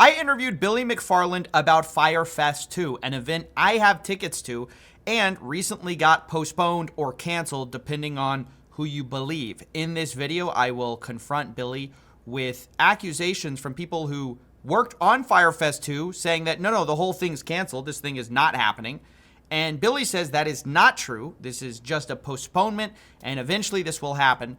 I interviewed Billy McFarland about Fyre Fest 2, an event I have tickets to and recently got postponed or canceled depending on who you believe. In this video, I will confront Billy with accusations from people who worked on Fyre Fest 2 saying that no, the whole thing's canceled. This thing is not happening. And Billy says that is not true. This is just a postponement, and eventually this will happen.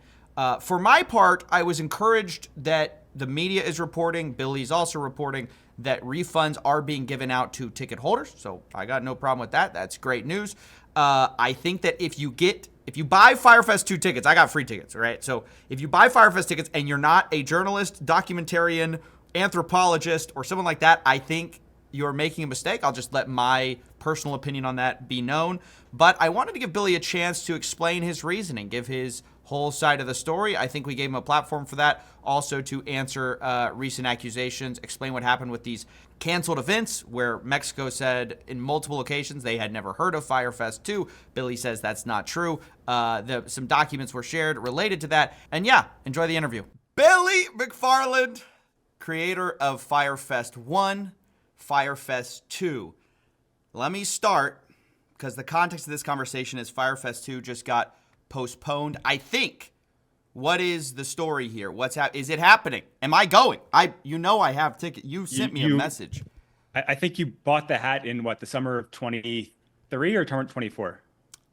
For my part, I was encouraged that the media is reporting, Billy's also reporting, that refunds are being given out to ticket holders. So I got no problem with that. That's great news. I think that if you buy Fyre Fest 2 tickets, I got free tickets, right? So if you buy Fyre Fest tickets and you're not a journalist, documentarian, anthropologist, or someone like that, I think you're making a mistake. I'll just let my personal opinion on that be known. But I wanted to give Billy a chance to explain his reasoning, give his whole side of the story. I think we gave him a platform for that. Also to answer recent accusations, explain what happened with these canceled events where Mexico said in multiple occasions they had never heard of Fyre Fest 2. Billy says that's not true. Some documents were shared related to that. And yeah, enjoy the interview. Billy McFarland, creator of Fyre Fest 1, Fyre Fest 2. Let me start, because the context of this conversation is Fyre Fest 2 just got postponed, I think. What is the story here? Is it happening? Am I going? I have tickets. You sent me a message. I think you bought the hat in the summer of 23 or 24?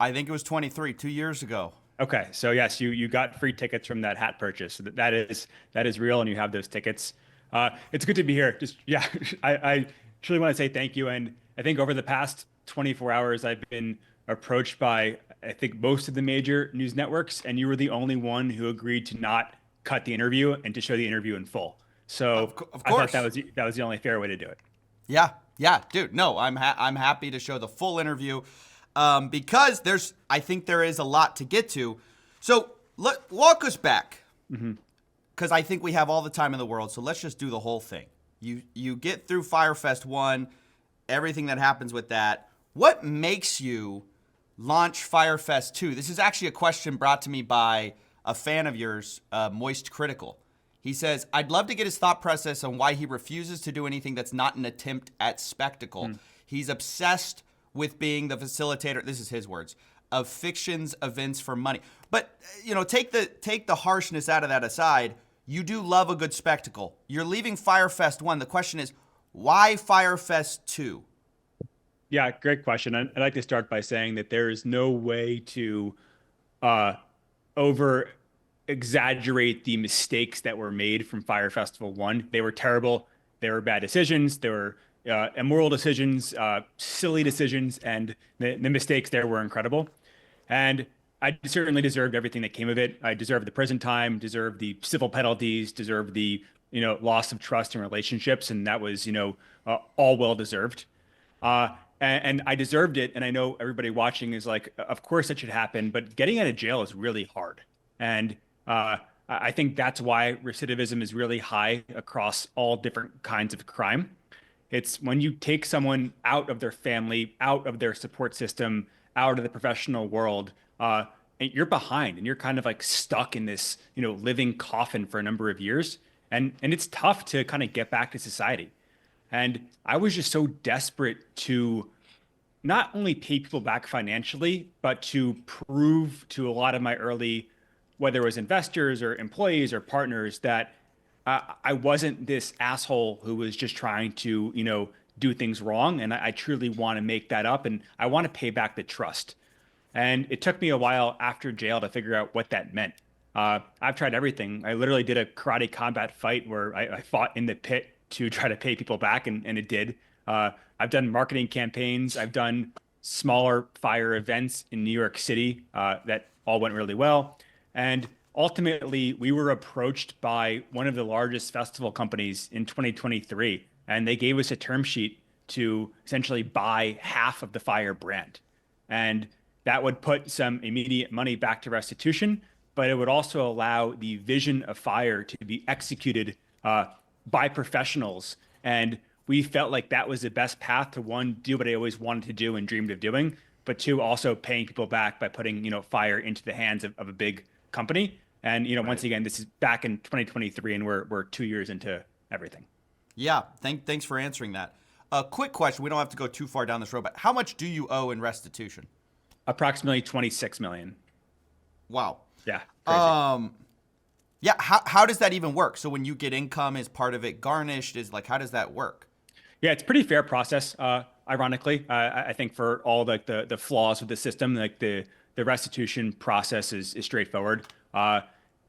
I think it was 23, 2 years ago. Okay, so yes, you got free tickets from that hat purchase. So that is real, and you have those tickets. It's good to be here. I truly want to say thank you. And I think over the past 24 hours, I've been approached by, I think, most of the major news networks, and you were the only one who agreed to not cut the interview and to show the interview in full. So of I course, thought that was the only fair way to do it. Yeah, dude. No, I'm happy to show the full interview because I think there is a lot to get to. So walk us back, because I think we have all the time in the world. So let's just do the whole thing. You get through Fyre Fest 1, everything that happens with that. What makes you launch Fyre Fest 2? This is actually a question brought to me by a fan of yours, Moist Critical. He says, I'd love to get his thought process on why he refuses to do anything that's not an attempt at spectacle. He's obsessed with being the facilitator, this is his words, of fiction's events for money. But, take the harshness out of that aside. You do love a good spectacle. You're leaving Fyre Fest 1. The question is, why Fyre Fest 2? Yeah, great question. I'd like to start by saying that there is no way to over exaggerate the mistakes that were made from Fyre Festival 1. They were terrible. They were bad decisions. They were immoral decisions, silly decisions, and the mistakes there were incredible. And I certainly deserved everything that came of it. I deserved the prison time, deserved the civil penalties, deserved the loss of trust in relationships, and that was all well deserved. And I deserved it. And I know everybody watching is like, of course that should happen, but getting out of jail is really hard. And I think that's why recidivism is really high across all different kinds of crime. It's when you take someone out of their family, out of their support system, out of the professional world, and you're behind and you're kind of like stuck in this, living coffin for a number of years. And it's tough to kind of get back to society. And I was just so desperate to not only pay people back financially, but to prove to a lot of my early, whether it was investors or employees or partners, that I wasn't this asshole who was just trying to, do things wrong. And I truly want to make that up. And I want to pay back the trust. And it took me a while after jail to figure out what that meant. I've tried everything. I literally did a karate combat fight where I fought in the pit to try to pay people back, and it did. I've done marketing campaigns. I've done smaller Fyre events in New York City that all went really well. And ultimately, we were approached by one of the largest festival companies in 2023, and they gave us a term sheet to essentially buy half of the Fyre brand. And that would put some immediate money back to restitution, but it would also allow the vision of Fyre to be executed by professionals. And we felt like that was the best path to, one, do what I always wanted to do and dreamed of doing, but two, also paying people back by putting, Fyre into the hands of a big company. And, once again, this is back in 2023 and we're 2 years into everything. Yeah, thanks for answering that. A quick question. We don't have to go too far down this road, but how much do you owe in restitution? Approximately 26 million. Wow. Yeah, crazy. Um, yeah. How does that even work? So when you get income, is part of it garnished? Is like how does that work? Yeah, it's a pretty fair process. Ironically, I think for all the flaws with the system, like the restitution process is straightforward.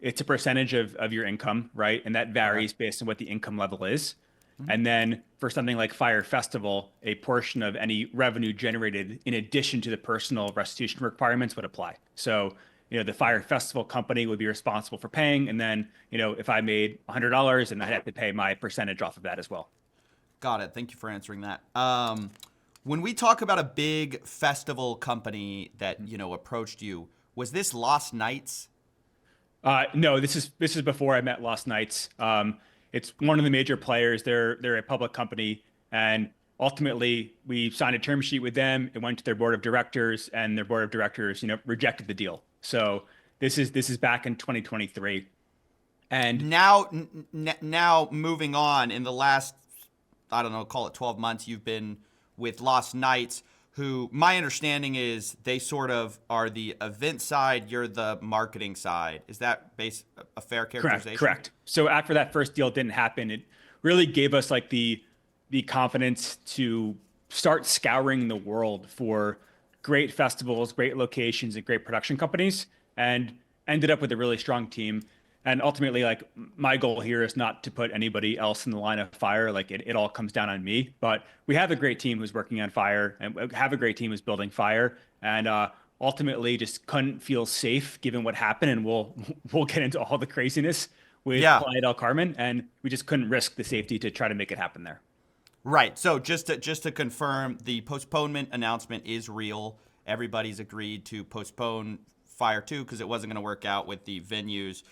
It's a percentage of your income, right? And that Okay. varies based on what the income level is. Mhm. And then for something like Fire Festival, a portion of any revenue generated in addition to the personal restitution requirements would apply. So, the Fire Festival company would be responsible for paying. And then, if I made $100 and I'd have to pay my percentage off of that as well. Got it. Thank you for answering that. When we talk about a big festival company that approached you, was this Lost Nights? No, this is before I met Lost Knights. It's one of the major players. They're a public company, and ultimately we signed a term sheet with them. It went to their board of directors, and their board of directors, rejected the deal. So this is back in 2023, and Now moving on in the last, I don't know, call it 12 months, you've been with Lost Knights, who my understanding is they sort of are the event side, you're the marketing side. Is that a fair characterization? correct. So after that first deal didn't happen, it really gave us like the confidence to start scouring the world for great festivals, great locations, and great production companies, and ended up with a really strong team. And ultimately, like my goal here is not to put anybody else in the line of fire. Like it all comes down on me. But we have a great team who's working on fire, and we have a great team who's building fire. And ultimately, just couldn't feel safe given what happened. And we'll get into all the craziness with Yeah. Playa del Carmen, and we just couldn't risk the safety to try to make it happen there. Right. So just to confirm, the postponement announcement is real. Everybody's agreed to postpone Fire 2 because it wasn't going to work out with the venues.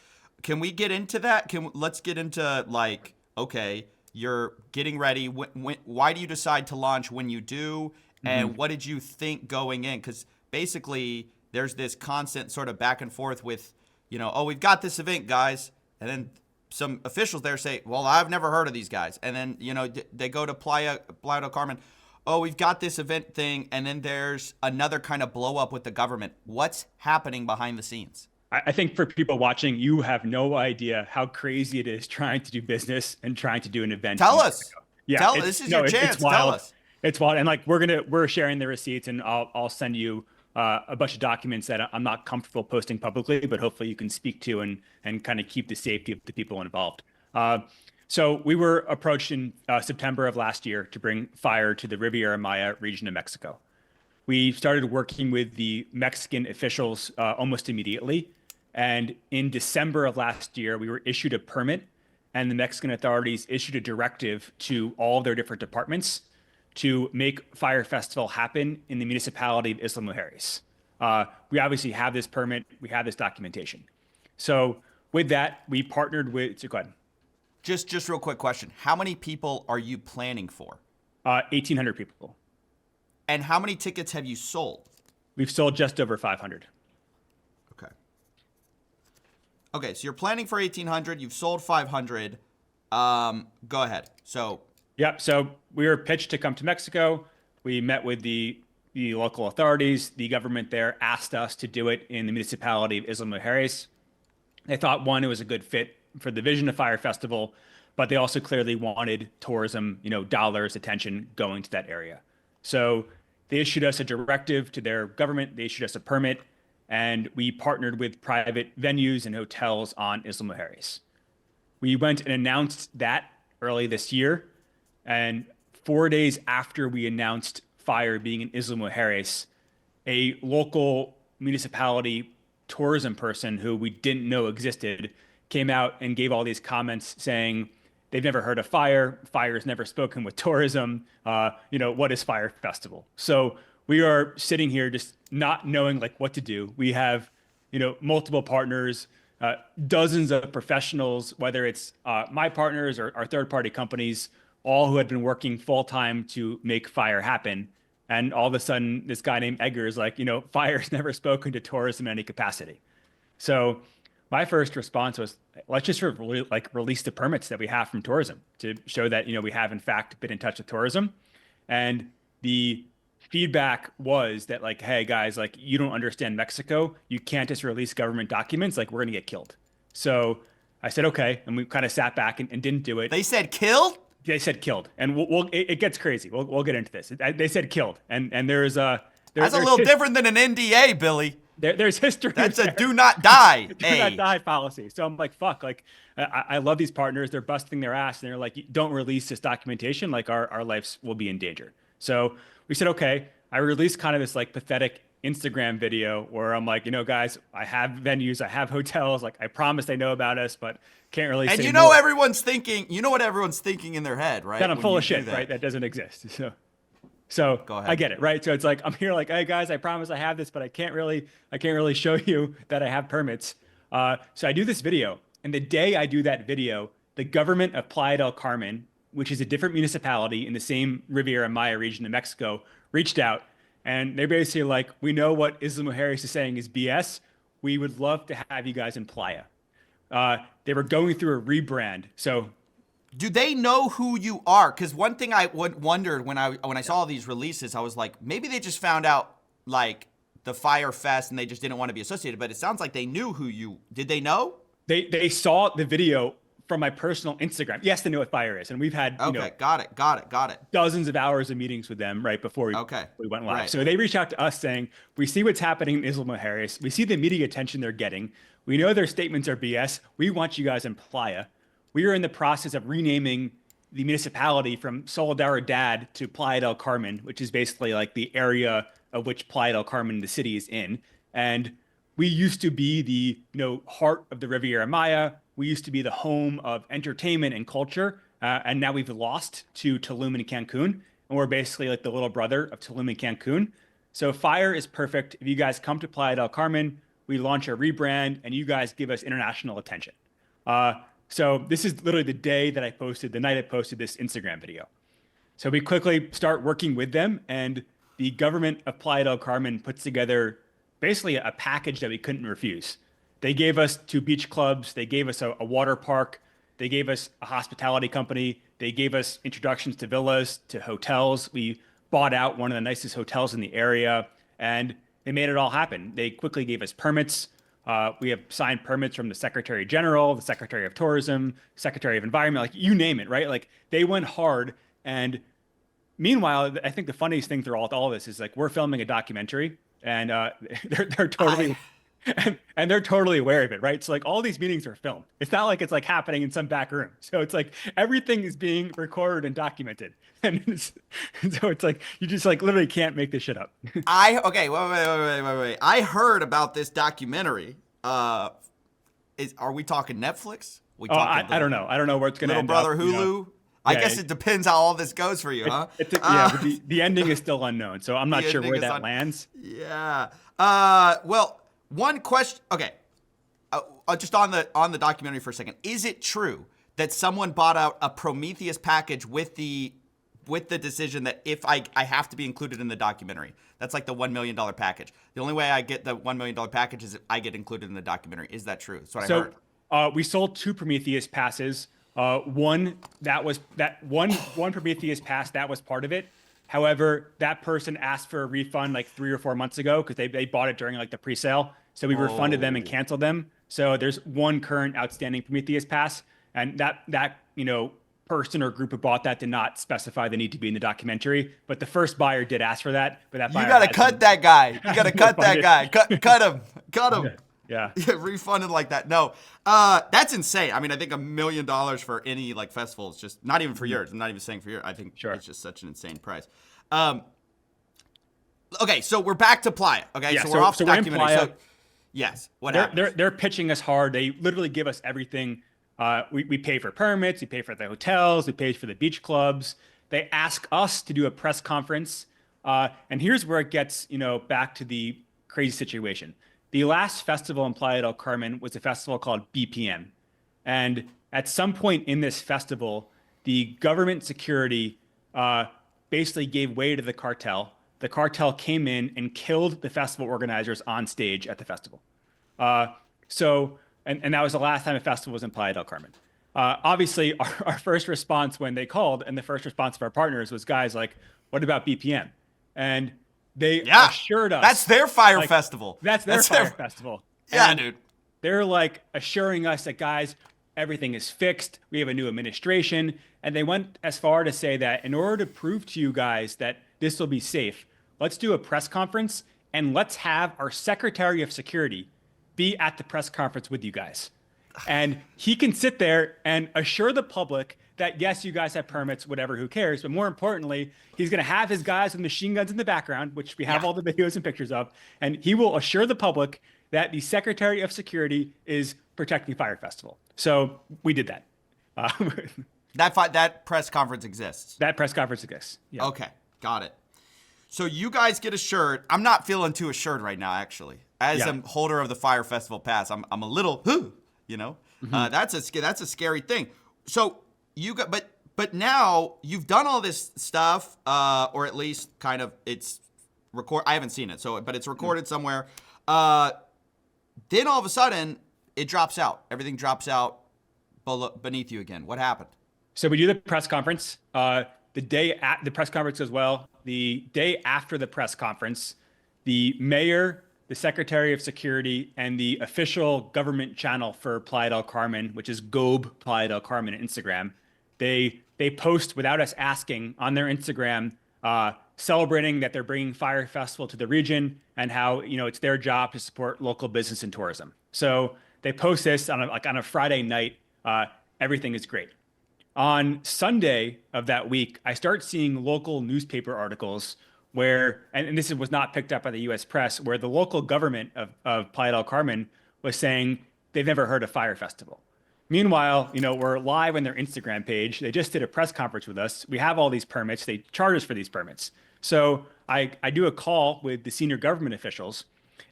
Can we get into that? Let's get into like, okay, you're getting ready. Why do you decide to launch when you do? And Mhm. what did you think going in? Because basically, there's this constant sort of back and forth with, oh, we've got this event, guys, and then some officials there say, well, I've never heard of these guys, and then they go to Playa del Carmen. Oh, we've got this event thing, and then there's another kind of blow up with the government. What's happening behind the scenes? I think for people watching, you have no idea how crazy it is trying to do business and trying to do an event in Tell us. Mexico. Yeah, Tell it's this is no, your it's chance. Tell wild. us. It's wild, and like we're sharing the receipts, and I'll send you a bunch of documents that I'm not comfortable posting publicly, but hopefully you can speak to and kind of keep the safety of the people involved. Uh, so we were approached in September of last year to bring fire to the Riviera Maya region of Mexico. We started working with the Mexican officials almost immediately. And in December of last year, we were issued a permit, and the Mexican authorities issued a directive to all their different departments to make Fire Festival happen in the municipality of Isla Mujeres. We obviously have this permit, we have this documentation. So with that, we partnered with, so go ahead, Just real quick question. How many people are you planning for? 1,800 people. And how many tickets have you sold? We've sold just over 500. Okay. Okay, so you're planning for 1,800. You've sold 500. Go ahead. So, Yep. So we were pitched to come to Mexico. We met with the local authorities. The government there asked us to do it in the municipality of Isla Mujeres. They thought, one, it was a good fit for the vision of Fire Festival, but they also clearly wanted tourism, dollars, attention going to that area. So they issued us a directive to their government. They issued us a permit, and we partnered with private venues and hotels on Isla Mujeres. We went and announced that early this year. And 4 days after we announced fire being in Isla Mujeres, a local municipality tourism person who we didn't know existed came out and gave all these comments saying they've never heard of fire. Fire's never spoken with tourism. What is Fire Festival? So we are sitting here just not knowing like what to do. We have, multiple partners, dozens of professionals, whether it's my partners or our third party companies, all who had been working full time to make fire happen. And all of a sudden, this guy named Edgar is like, fire's never spoken to tourism in any capacity. So My first response was, let's just like release the permits that we have from tourism to show that, we have in fact been in touch with tourism. And the feedback was that like, hey guys, like you don't understand Mexico. You can't just release government documents. Like we're going to get killed. So I said, okay. And we kind of sat back and didn't do it. They said killed? They said killed. And it gets crazy. We'll get into this. They said killed. And there's That's a little different than an NDA, Billy. There's history. That's a do not die. Do not die policy. So I'm like, fuck, like I love these partners. They're busting their ass and they're like, don't release this documentation. Like our lives will be in danger. So we said, okay. I released kind of this like pathetic Instagram video where I'm like, guys, I have venues, I have hotels. Like I promise they know about us, but can't really and say more. Everyone's thinking, what everyone's thinking in their head, right? That I'm full of shit, right? That doesn't exist. So go ahead. I get it, right? So it's like I'm here, like, hey guys, I promise I have this, but I can't really show you that I have permits. So I do this video, and the day I do that video, the government of Playa del Carmen, which is a different municipality in the same Riviera Maya region of Mexico, reached out, and they're basically like, we know what Isla Mujeres is saying is BS. We would love to have you guys in Playa. They were going through a rebrand, so. Do they know who you are? Because one thing I wondered when I saw these releases, I was like, maybe they just found out like the Fyre Fest and they just didn't want to be associated. But it sounds like they knew who you. Did they know? They saw the video from my personal Instagram. Yes, they know what Fyre is, and we've had got it. Dozens of hours of meetings with them right before we went live. Right. So they reached out to us saying, we see what's happening in Isla Mujeres. We see the media attention they're getting. We know their statements are BS. We want you guys in Playa. We are in the process of renaming the municipality from Solidaridad to Playa del Carmen, which is basically like the area of which Playa del Carmen, the city, is in. And we used to be the heart of the Riviera Maya. We used to be the home of entertainment and culture. And now we've lost to Tulum and Cancun. And we're basically like the little brother of Tulum and Cancun. So Fyre is perfect. If you guys come to Playa del Carmen, we launch a rebrand and you guys give us international attention. So this is literally the night I posted this Instagram video. So we quickly start working with them, and the government of Playa del Carmen puts together basically a package that we couldn't refuse. They gave us 2 beach clubs. They gave us a water park. They gave us a hospitality company. They gave us introductions to villas, to hotels. We bought out one of the nicest hotels in the area, and they made it all happen. They quickly gave us permits. We have signed permits from the Secretary General, the Secretary of Tourism, Secretary of Environment, like you name it, right? Like they went hard. And meanwhile, I think the funniest thing through all this is like we're filming a documentary, and they're totally and they're totally aware of it, right? So like all these meetings are filmed. It's not like it's like happening in some back room. So it's like everything is being recorded and documented. And so it's like you just like literally can't make this shit up. Wait. I heard about this documentary. Are we talking Netflix? I don't know. I don't know where it's going to end Brother up, Hulu. I guess it depends how all this goes for you, huh? But the ending is still unknown, so I'm not sure where that lands. Yeah. Well, one question. Okay. Just on the documentary for a second. Is it true that someone bought out a Prometheus package with the decision that if I have to be included in the documentary? That's like the $1 million package. The only way I get the $1 million package is if I get included in the documentary. Is that true? That's what I heard. We sold 2 Prometheus passes. One Prometheus pass that was part of it. However, that person asked for a refund like 3 or 4 months ago because they bought it during like the pre-sale. So we refunded them and canceled them. So there's one current outstanding Prometheus pass, and that person or group who bought that did not specify the need to be in the documentary. But the first buyer did ask for that. But that buyer you gotta cut that guy. You gotta cut that guy. Cut him. Cut him. Yeah. Refunded like that. No, that's insane. I mean, I think $1 million for any like festival is just not even for yours. I'm not even saying for yours. I think it's just such an insane price. Okay, so we're back to Playa. Okay, yeah, so we're off the documentary. Playa. So, yes, what happened? They're pitching us hard. They literally give us everything. We pay for permits. We pay for the hotels. We pay for the beach clubs. They ask us to do a press conference. And here's where it gets back to the crazy situation. The last festival in Playa del Carmen was a festival called BPM. And at some point in this festival, the government security basically gave way to the cartel. The cartel came in and killed the festival organizers on stage at the festival. So and that was the last time a festival was in Playa del Carmen. Obviously, our first response when they called, and the first response of our partners was, guys, like, what about BPM? And they assured us that's their fire festival. That's their fire festival. Yeah, and dude. They're like assuring us that, guys, everything is fixed. We have a new administration. And they went as far to say that in order to prove to you guys that this will be safe, let's do a press conference and let's have our Secretary of Security be at the press conference with you guys. And he can sit there and assure the public that, yes, you guys have permits, whatever, who cares? But more importantly, he's going to have his guys with machine guns in the background, which we have all the videos and pictures of. And he will assure the public that the Secretary of Security is protecting Fyre Festival. So we did that. That press conference exists. That press conference exists. Yeah. Okay, got it. So you guys get assured. I'm not feeling too assured right now, actually. As a holder of the Fyre Festival pass, I'm a little, that's a scary thing. So you got, but now you've done all this stuff, or at least kind of it's record. I haven't seen it, but it's recorded somewhere. Then all of a sudden it drops out. Everything drops out beneath you again. What happened? So we do the press conference. The day at the press conference as well. The day after the press conference, the mayor, the Secretary of Security, and the official government channel for Playa del Carmen, which is Gobe Playa del Carmen on Instagram, they post without us asking on their Instagram, celebrating that they're bringing Fyre Festival to the region and how it's their job to support local business and tourism. So they post this on a Friday night. Everything is great. On Sunday of that week, I start seeing local newspaper articles where, and this was not picked up by the U.S. press, where the local government of Playa del Carmen was saying they've never heard of Fyre Festival. Meanwhile, we're live on their Instagram page. They just did a press conference with us. We have all these permits. They charge us for these permits. So I do a call with the senior government officials,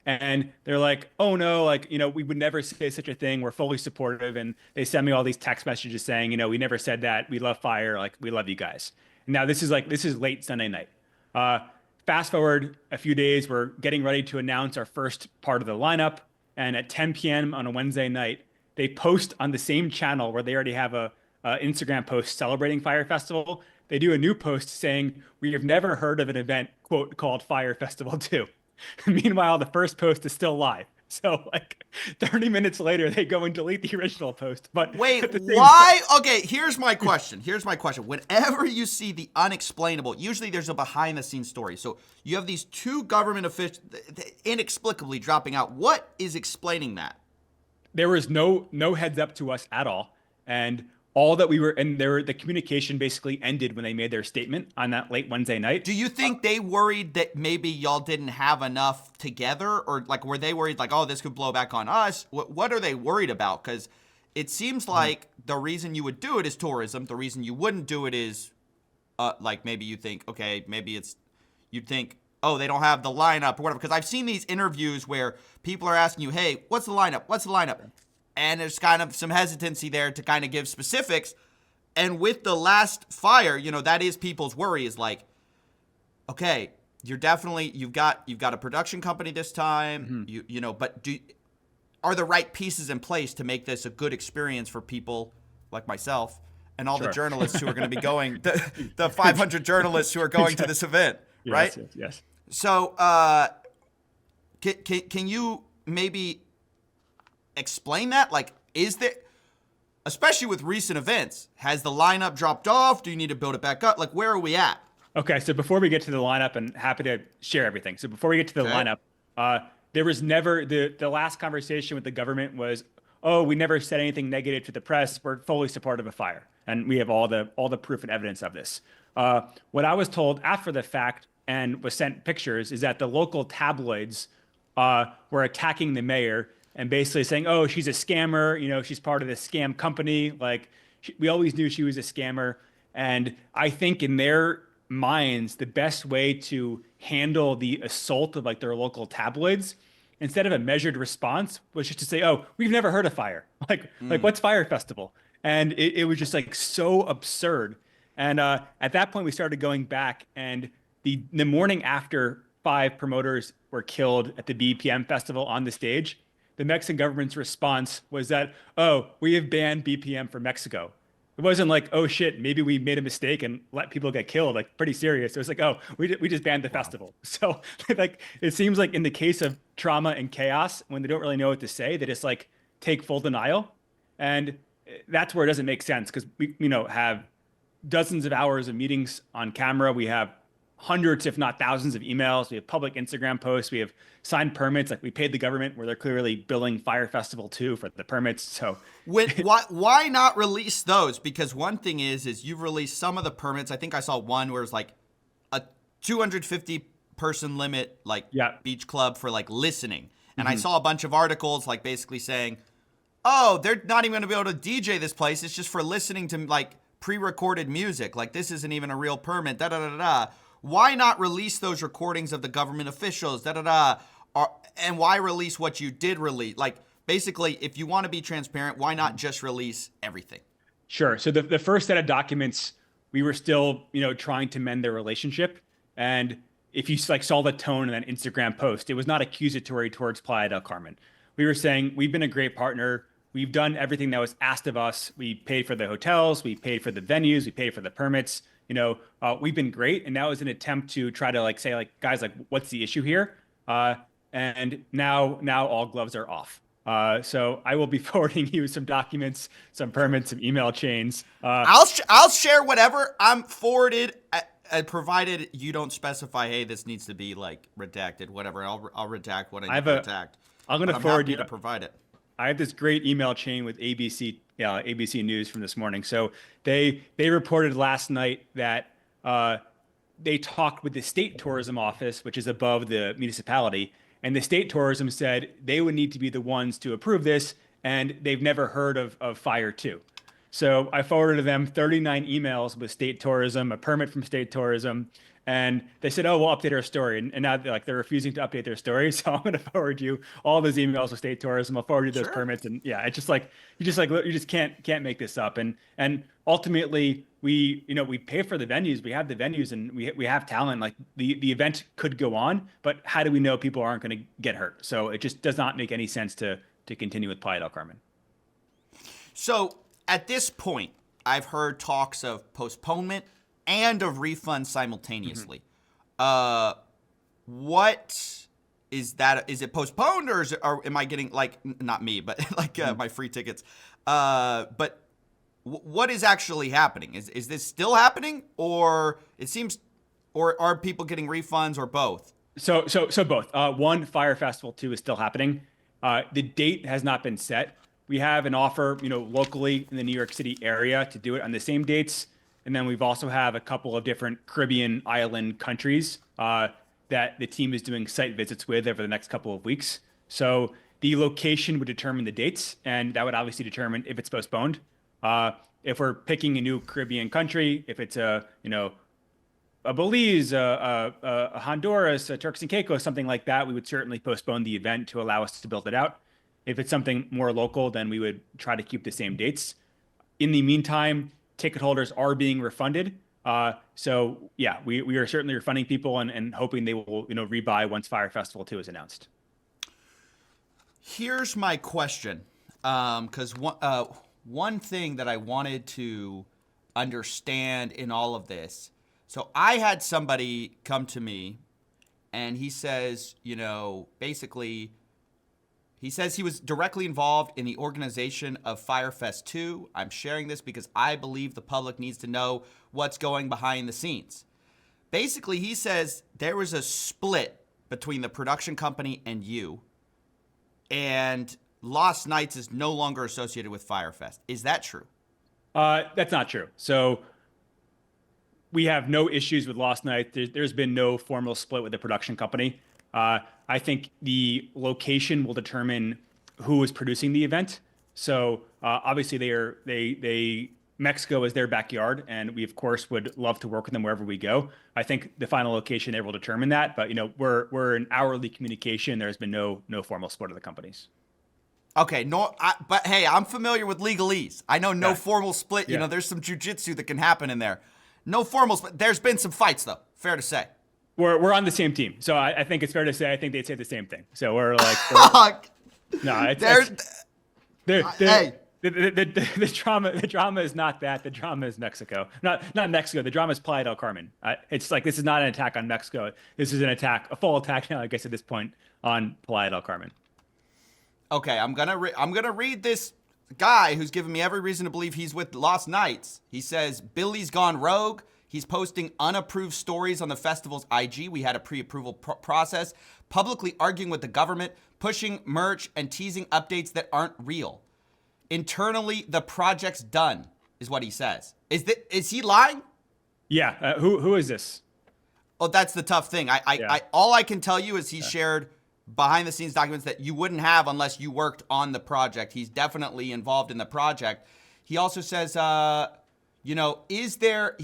and they're like, oh no, we would never say such a thing. We're fully supportive. And they send me all these text messages saying, we never said that. We love Fyre. We love you guys. And now this is late Sunday night. Fast forward a few days, we're getting ready to announce our first part of the lineup. And at 10 p.m. on a Wednesday night, they post on the same channel where they already have a Instagram post celebrating Fyre Festival. They do a new post saying, we have never heard of an event, quote, called Fyre Festival 2. Meanwhile, the first post is still live. So 30 minutes later, they go and delete the original post. But wait, why? Okay, here's my question. Whenever you see the unexplainable, usually there's a behind the scenes story. So you have these two government officials inexplicably dropping out. What is explaining that? There was no heads up to us at all. And all that we were, and the communication basically ended when they made their statement on that late Wednesday night. Do you think they worried that maybe y'all didn't have enough together? Or were they worried oh, this could blow back on us? What are they worried about? Because it seems like the reason you would do it is tourism. The reason you wouldn't do it is maybe you think, okay, maybe you'd think, oh, they don't have the lineup or whatever. Because I've seen these interviews where people are asking you, hey, what's the lineup? What's the lineup? And there's kind of some hesitancy there to kind of give specifics. And with the last fire, that is people's worry is okay, you've got a production company this time, but are the right pieces in place to make this a good experience for people like myself and all the journalists who are going to be going, the 500 journalists who are going to this event, right? Yes. So can you maybe explain that? Is there, especially with recent events, has the lineup dropped off? Do you need to build it back up? Where are we at? Okay, so before we get to the lineup, and happy to share everything. So before we get to the lineup, there was never, the last conversation with the government was, oh, we never said anything negative to the press. We're fully supportive of Fyre. And we have all the proof and evidence of this. What I was told after the fact and was sent pictures is that the local tabloids were attacking the mayor and basically saying, oh, she's a scammer. She's part of this scam company. We always knew she was a scammer. And I think in their minds, the best way to handle the assault of their local tabloids, instead of a measured response, was just to say, oh, we've never heard of Fyre. What's Fyre Festival? And it was just so absurd. And at that point, we started going back, and the morning after 5 promoters were killed at the BPM festival on the stage, the Mexican government's response was that, oh, we have banned BPM for Mexico. It wasn't like, oh shit, maybe we made a mistake and let people get killed. Like pretty serious. It was like, oh, we just banned the festival. So like it seems like in the case of trauma and chaos, when they don't really know what to say, they just like take full denial, and that's where it doesn't make sense because we have dozens of hours of meetings on camera. We have hundreds, if not thousands, of emails. We have public Instagram posts. We have signed permits. Like we paid the government where they're clearly billing Fyre Festival 2 for the permits. So why not release those? Because one thing is you've released some of the permits. I think I saw one where it's like a 250 person limit, like beach club for like listening. And I saw a bunch of articles like basically saying, oh, they're not even going to be able to DJ this place. It's just for listening to like pre-recorded music. Like this isn't even a real permit. Da da da da. Why not release those recordings of the government officials? Da da da. And why release what you did release? Like basically, if you want to be transparent, why not just release everything? Sure. So the first set of documents, we were still trying to mend their relationship, and if you like saw the tone in that Instagram post, it was not accusatory towards Playa del Carmen. We were saying we've been a great partner. We've done everything that was asked of us. We paid for the hotels, we paid for the venues, we paid for the permits. We've been great, and that was an attempt to try to like say like, guys, like what's the issue here? And now all gloves are off. So I will be forwarding you some documents, some permits, some email chains. I'll share whatever I'm forwarded, provided you don't specify, hey, this needs to be like redacted, whatever. I'll redact what I need to redact. I'm going to forward you to provide it. I have this great email chain with ABC News from this morning. So they reported last night that they talked with the state tourism office, which is above the municipality, and the state tourism said they would need to be the ones to approve this, and they've never heard of Fyre 2. So I forwarded to them 39 emails with state tourism, a permit from state tourism, and they said, oh, we'll update our story. And now they're refusing to update their story. So I'm going to forward you all those emails with state tourism. I'll forward you those permits. And yeah, it's just like, you just can't make this up. And ultimately we pay for the venues. We have the venues and we have talent. Like the event could go on, but how do we know people aren't going to get hurt? So it just does not make any sense to continue with Playa del Carmen. So at this point, I've heard talks of postponement and of refund simultaneously. What is that? Is it postponed or am I getting like, not me, but like my free tickets? But what is actually happening? Is this still happening, or it seems, or are people getting refunds, or both? So both. One, Fyre Festival 2 is still happening. The date has not been set. We have an offer, locally in the New York City area to do it on the same dates. And then we've also have a couple of different Caribbean island countries that the team is doing site visits with over the next couple of weeks. So the location would determine the dates, and that would obviously determine if it's postponed. If we're picking a new Caribbean country, if it's a Belize, a Honduras, a Turks and Caicos, something like that, we would certainly postpone the event to allow us to build it out. If it's something more local, then we would try to keep the same dates. In the meantime, ticket holders are being refunded. So yeah, we are certainly refunding people and hoping they will, rebuy once Fyre Festival 2 is announced. Here's my question. Because one thing that I wanted to understand in all of this. So I had somebody come to me and he says, basically, he says he was directly involved in the organization of Fyre Fest 2. I'm sharing this because I believe the public needs to know what's going behind the scenes. Basically, he says there was a split between the production company and you, and Lost Nights is no longer associated with Fyre Fest. Is that true? That's not true. So we have no issues with Lost Nights. There's been no formal split with the production company. I think the location will determine who is producing the event. So obviously Mexico is their backyard, and we of course would love to work with them wherever we go. I think the final location there will determine that. But we're in hourly communication. There's been no formal split of the companies. Okay, but hey, I'm familiar with legalese. I know no formal split. There's some jujitsu that can happen in there. No formal split. There's been some fights though. Fair to say. We're on the same team, so I think it's fair to say I think they'd say the same thing. So we're like, No, There's, the, hey, the drama is not that. The drama is Mexico. Not Mexico. The drama is Playa del Carmen. It's like this is not an attack on Mexico. This is an attack, a full attack now, I guess at this point, on Playa del Carmen. okay, I'm gonna read this guy who's given me every reason to believe he's with Lost Knights. He says Billy's gone rogue. He's posting unapproved stories on the festival's IG. We had a pre-approval process, publicly arguing with the government, pushing merch and teasing updates that aren't real. Internally, the project's done, is what he says. Is he lying? Yeah. Who is this? Oh, that's the tough thing. Yeah. All I can tell you is he shared behind the scenes documents that you wouldn't have unless you worked on the project. He's definitely involved in the project. He also says, is there,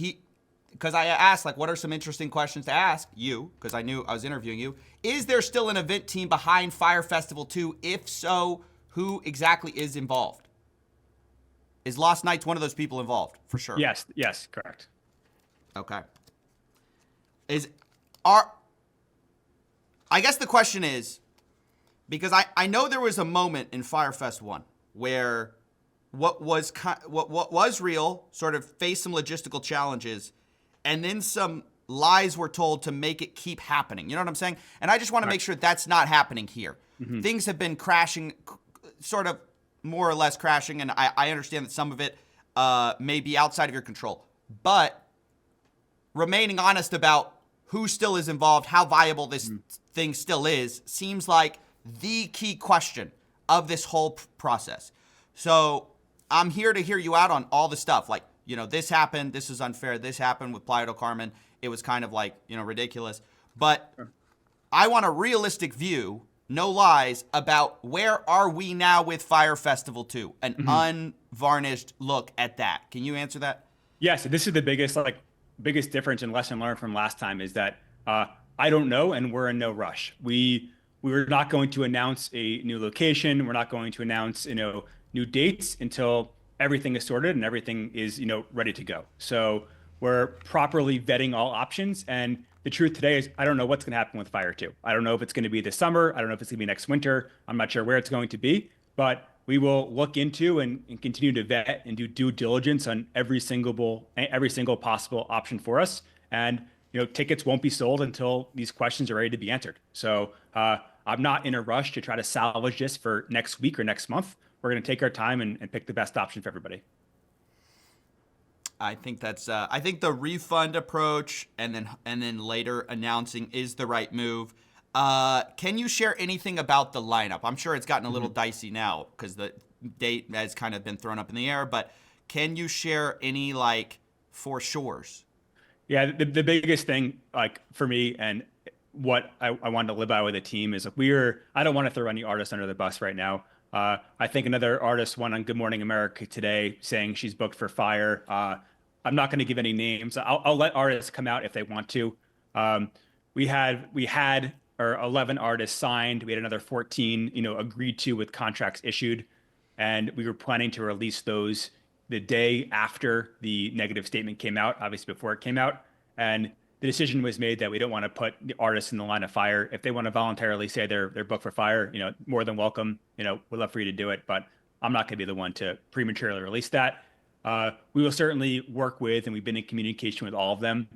because I asked, like, what are some interesting questions to ask you, because I knew I was interviewing you. Is there still an event team behind Fyre Festival 2? If so, who exactly is involved? Is Lost Knights one of those people involved? For sure. Yes, correct. Okay. I guess the question is, because I know there was a moment in Fyre Fest 1 where what was real sort of faced some logistical challenges, and then some lies were told to make it keep happening. You know what I'm saying? And I just want to make sure that's not happening here. Mm-hmm. Things have been crashing, sort of more or less crashing, and I understand that some of it may be outside of your control. But remaining honest about who still is involved, how viable this thing still is, seems like the key question of this whole process. So I'm here to hear you out on all the stuff. Like, this happened, this is unfair, this happened with Playa del Carmen. It was kind of like, ridiculous. But I want a realistic view, no lies, about where are we now with Fyre Festival 2? An unvarnished look at that. Can you answer that? Yes, this is the biggest difference and lesson learned from last time is that I don't know, and we're in no rush. We were not going to announce a new location. We're not going to announce new dates until everything is sorted and everything is ready to go. So we're properly vetting all options. And the truth today is I don't know what's going to happen with Fyre 2. I don't know if it's going to be this summer. I don't know if it's going to be next winter. I'm not sure where it's going to be, but we will look into and continue to vet and do due diligence on every single possible option for us. And tickets won't be sold until these questions are ready to be answered. So I'm not in a rush to try to salvage this for next week or next month. We're going to take our time and pick the best option for everybody. I think that's. I think the refund approach and then later announcing is the right move. Can you share anything about the lineup? I'm sure it's gotten a little dicey now because the date has kind of been thrown up in the air. But can you share any for sures? Yeah, the biggest thing for me and what I wanted to live by with the team is I don't want to throw any artist under the bus right now. I think another artist went on Good Morning America today saying she's booked for Fyre. I'm not going to give any names. I'll let artists come out if they want to. We had our 11 artists signed. We had another 14, agreed to with contracts issued, and we were planning to release those the day after the negative statement came out, obviously before it came out. And the decision was made that we don't want to put the artists in the line of fire. If they want to voluntarily say they're booked for Fyre, more than welcome. We'd love for you to do it, but I'm not going to be the one to prematurely release that. We will certainly work with, and we've been in communication with all of them.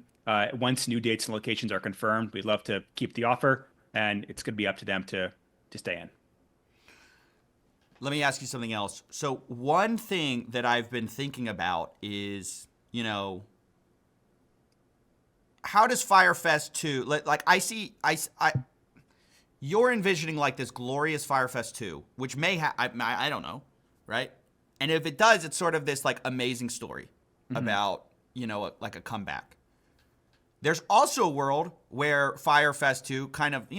Once new dates and locations are confirmed, we'd love to keep the offer, and it's going to be up to them to stay in. Let me ask you something else. So one thing that I've been thinking about is, how does Fyre Fest 2, you're envisioning this glorious Fyre Fest 2, which may have, I don't know, right? And if it does, it's sort of this amazing story about, a comeback. There's also a world where Fyre Fest 2 kind of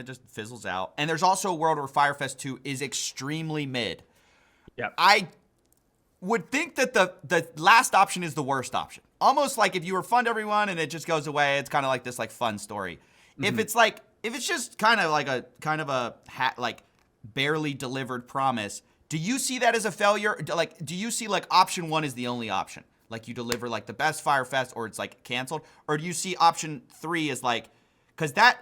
just fizzles out. And there's also a world where Fyre Fest 2 is extremely mid. Yeah. I would think that the last option is the worst option. Almost like if you refund everyone and it just goes away, it's kind of like this fun story. If it's just kind of a barely delivered promise, do you see that as a failure? Do you see option 1 is the only option? You deliver the best Fyre Fest or it's canceled? Or do you see option 3 as because that,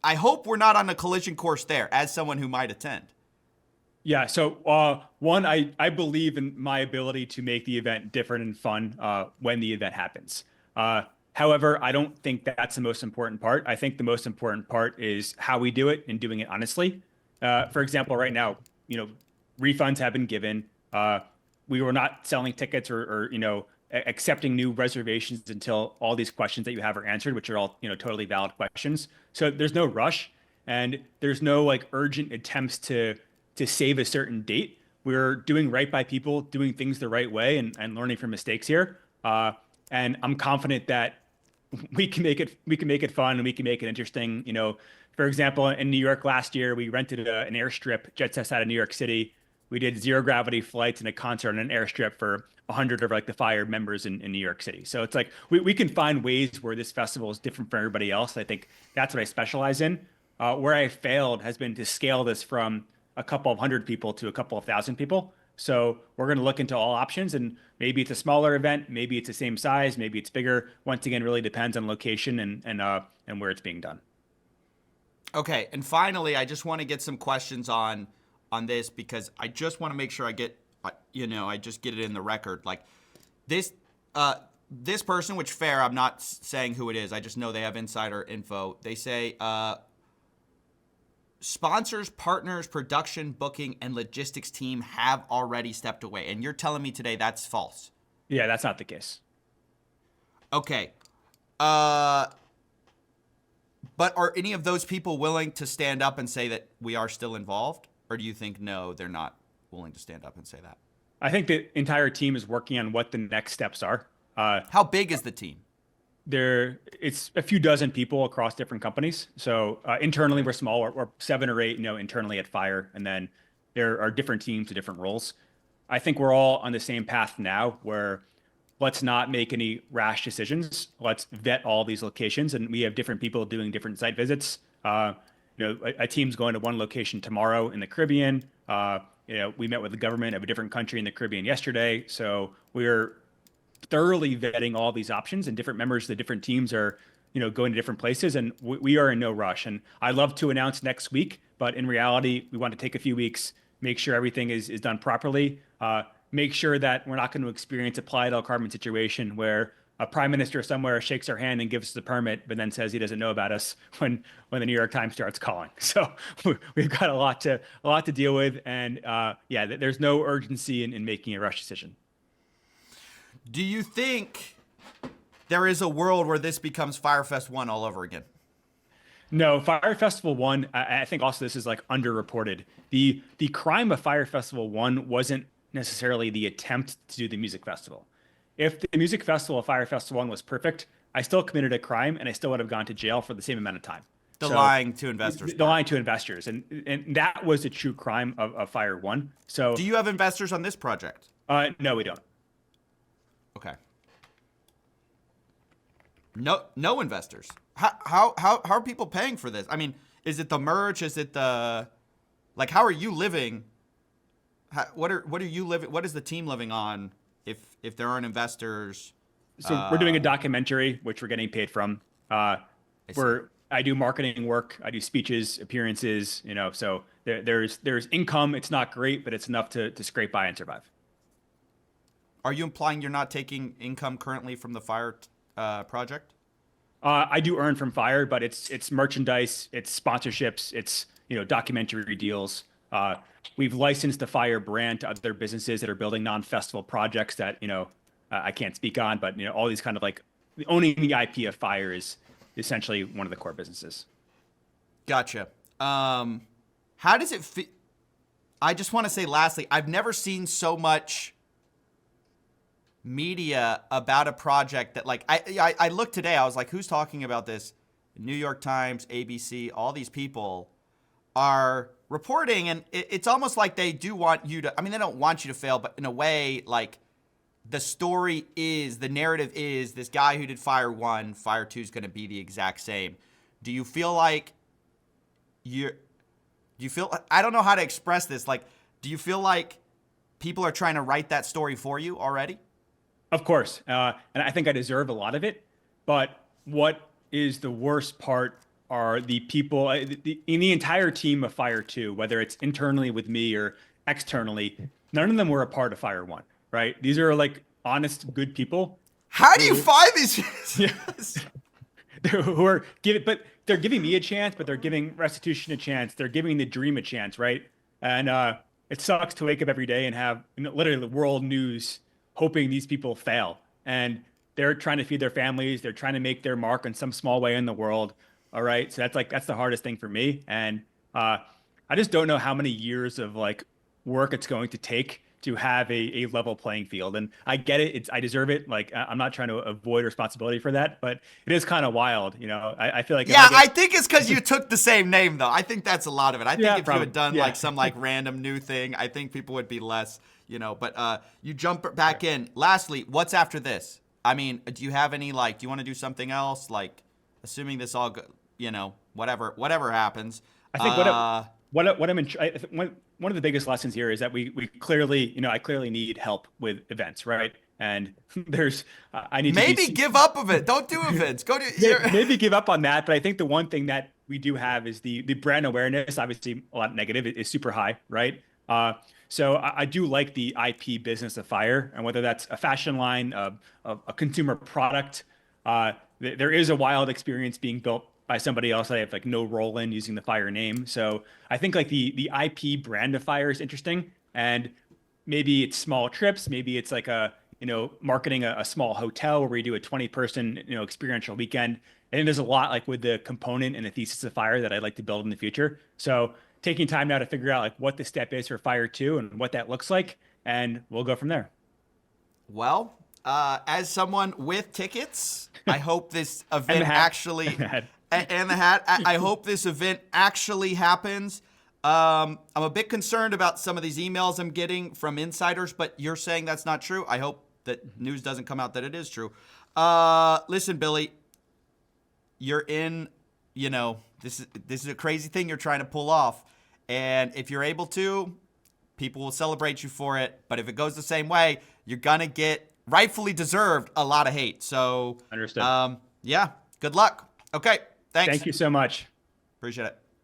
I hope we're not on a collision course there as someone who might attend. Yeah. So one, I believe in my ability to make the event different and fun when the event happens. However, I don't think that's the most important part. I think the most important part is how we do it and doing it honestly. For example, right now, refunds have been given. We were not selling tickets or accepting new reservations until all these questions that you have are answered, which are all totally valid questions. So there's no rush and there's no like urgent attempts to save a certain date. We're doing right by people, doing things the right way, and learning from mistakes here. And I'm confident that we can make it fun and we can make it interesting. For example, in New York last year, we rented an airstrip just outside of New York City. We did zero gravity flights and a concert on an airstrip for 100 of like the Fyre members in New York City. So it's like we can find ways where this festival is different from everybody else. I think that's what I specialize in. Where I failed has been to scale this from a couple of hundred people to a couple of thousand people. So we're going to look into all options, and maybe it's a smaller event, maybe it's the same size, maybe it's bigger. Once again, really depends on location and where it's being done. Okay, and finally, I just want to get some questions on this because I just want to make sure I get I just get it in the record. Like this this person, which fair, I'm not saying who it is. I just know they have insider info. They say sponsors, partners, production, booking, and logistics team have already stepped away. And you're telling me today that's false. Yeah, that's not the case. Okay. But are any of those people willing to stand up and say that we are still involved? Or do you think, no, they're not willing to stand up and say that? I think the entire team is working on what the next steps are. How big is the team? It's a few dozen people across different companies. So internally, we're small. We're 7 or 8, internally at Fyre. And then there are different teams with different roles. I think we're all on the same path now where let's not make any rash decisions. Let's vet all these locations, and we have different people doing different site visits. A team's going to one location tomorrow in the Caribbean. We met with the government of a different country in the Caribbean yesterday. So we're thoroughly vetting all these options, and different members of the different teams are, going to different places, and we are in no rush. And I'd love to announce next week, but in reality, we want to take a few weeks, make sure everything is done properly. Make sure that we're not going to experience a Playa del Carmen situation where a prime minister somewhere shakes our hand and gives us the permit, but then says he doesn't know about us when the New York Times starts calling. So we've got a lot to deal with, and there's no urgency in making a rush decision. Do you think there is a world where this becomes Firefest 1 all over again? No, Fyre Festival 1, I think also this is like underreported. The crime of Fyre Festival 1 wasn't necessarily the attempt to do the music festival. If the music festival of Fyre Festival 1 was perfect, I still committed a crime and I still would have gone to jail for the same amount of time. Lying to investors. The lying to investors. And that was a true crime of Fyre 1. So do you have investors on this project? No, we don't. Okay. No investors. How are people paying for this? I mean, is it the merch? Is it the how are you living? What are you living? What is the team living on if there aren't investors? So we're doing a documentary, which we're getting paid from. I do marketing work. I do speeches, appearances. So there's income. It's not great, but it's enough to scrape by and survive. Are you implying you're not taking income currently from the Fyre project? I do earn from Fyre, but it's merchandise, it's sponsorships, it's documentary deals. We've licensed the Fyre brand to other businesses that are building non-festival projects that I can't speak on, but all these kind of owning the IP of Fyre is essentially one of the core businesses. Gotcha. How does it feel? I just want to say lastly, I've never seen so much media about a project that I looked today, I was like, who's talking about this? New York Times, ABC, all these people are reporting, and it's almost like they do want you to, they don't want you to fail, but in a way, the story is, the narrative is, this guy who did Fyre 1, Fyre 2 is going to be the exact same. Do you feel like I don't know how to express this, do you feel like people are trying to write that story for you already? Of course. And I think I deserve a lot of it. But what is the worst part are the people in the entire team of Fyre 2, whether it's internally with me or externally, none of them were a part of Fire One, right? These are like honest, good people. How do you find these? Yeah. Who are giving, but they're giving me a chance, but they're giving Restitution a chance. They're giving the Dream a chance, right? And it sucks to wake up every day and have literally the world news hoping these people fail. And they're trying to feed their families. They're trying to make their mark in some small way in the world. All right. So that's the hardest thing for me. And I just don't know how many years of like work it's going to take to have a level playing field. And I get it. I deserve it. Like, I'm not trying to avoid responsibility for that, but it is kind of wild. I feel like, yeah, I think it's because you took the same name, though. I think that's a lot of it. I think if you had done like some like random new thing, I think people would be less, but you jump back in. Lastly, what's after this? I mean, do you have any, like, do you want to do something else? Like, assuming this all, whatever happens. I think what I'm one of the biggest lessons here is that we clearly, I clearly need help with events, right? And I need maybe give up of it. Don't do events. Go to maybe give up on that. But I think the one thing that we do have is the brand awareness. Obviously, a lot negative is super high, right? So I do like the IP business of Fyre, and whether that's a fashion line, a consumer product, there is a wild experience being built by somebody else that I have like no role in using the Fyre name. So I think like the IP brand of Fyre is interesting, and maybe it's small trips, maybe it's like marketing a small hotel where we do a 20-person experiential weekend. And there's a lot like with the component and the thesis of Fyre that I'd like to build in the future. So taking time now to figure out like what the step is for Fyre 2 and what that looks like, and we'll go from there. Well, as someone with tickets, I hope this event actually and the hat. I hope this event actually happens. I'm a bit concerned about some of these emails I'm getting from insiders, but you're saying that's not true. I hope that news doesn't come out that it is true. Listen, Billy, you're in, this is a crazy thing you're trying to pull off. And if you're able to, people will celebrate you for it. But if it goes the same way, you're going to get, rightfully deserved, a lot of hate. So, understood. Yeah, good luck. Okay, thanks. Thank you so much. Appreciate it.